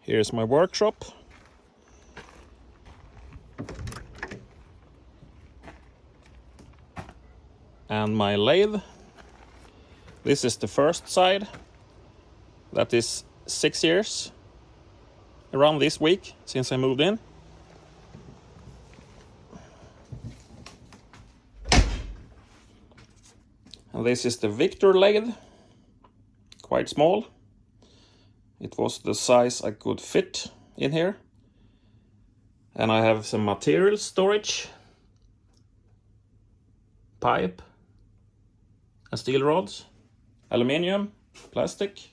Here's my workshop. And my lathe. This is the first side. That is 6 years. Around this week since I moved in. And this is the Victor lathe. Quite small. It was the size I could fit in here. And I have some material storage. Pipe. And steel rods. Aluminium. Plastic.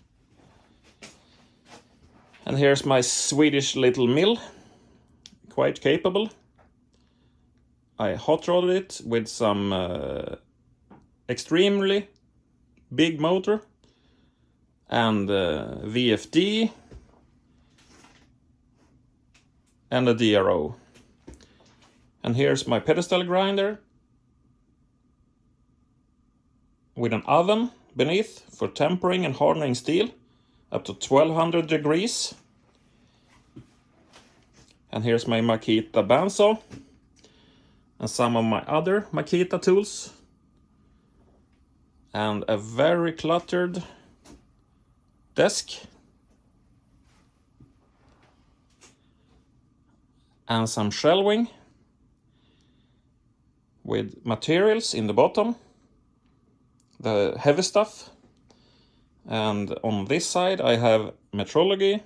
And here's my Swedish little mill. Quite capable. I hot rodded it with some extremely big motor and VFD and a DRO. And here's my pedestal grinder with an oven beneath for tempering and hardening steel up to 1200 degrees. And here's my Makita bandsaw and some of my other Makita tools. And a very cluttered desk. And some shelving with materials in the bottom. The heavy stuff. And on this side I have metrology,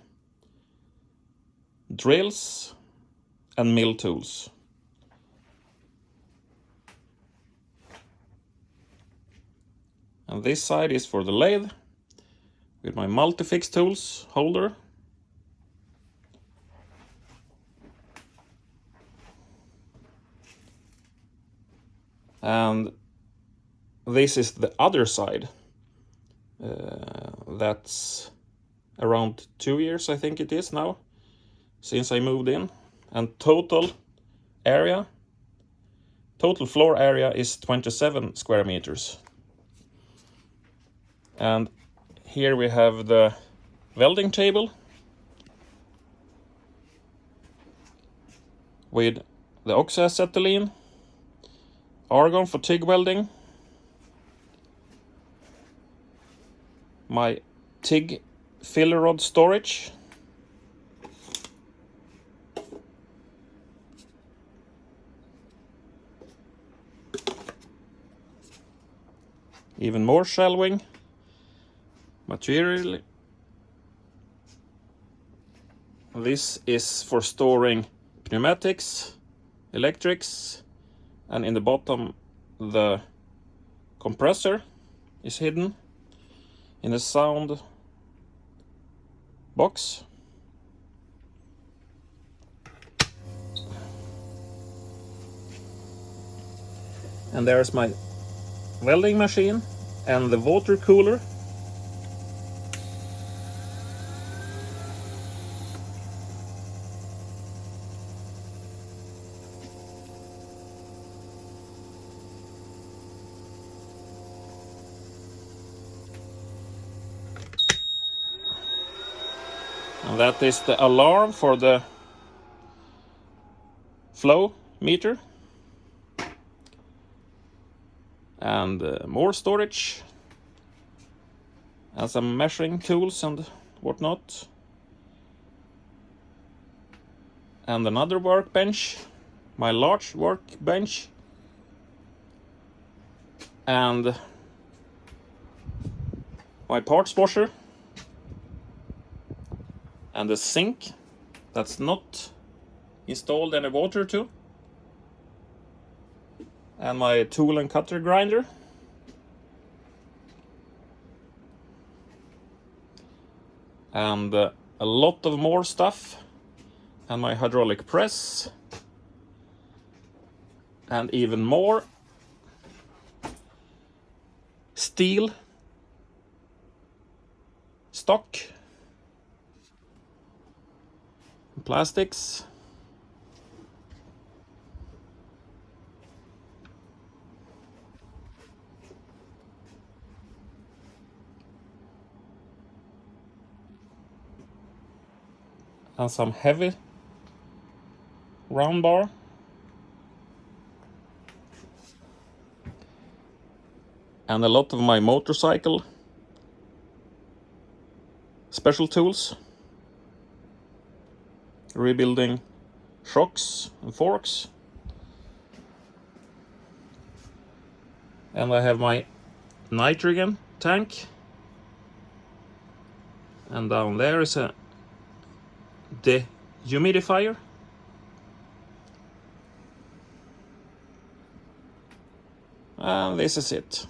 drills and mill tools. And this side is for the lathe with my multi-fix tools holder. And this is the other side. That's around 2 years, I think it is now, since I moved in. And total floor area is 27 square meters. And here we have the welding table with the oxyacetylene, argon for TIG welding, my TIG filler rod storage, even more shelving, material. This is for storing pneumatics, electrics, and in the bottom the compressor is hidden in a sound box. And there's my welding machine and the water cooler. And that is the alarm for the flow meter. And more storage. And some measuring tools and whatnot. And another workbench. My large workbench. And my parts washer. And the sink that's not installed any water to. And my tool and cutter grinder. And a lot of more stuff. And my hydraulic press. And even more steel stock. Plastics. and some heavy round bar. And a lot of my motorcycle special tools. Rebuilding shocks and forks. And I have my nitrogen tank. And down there is a dehumidifier. And this is it.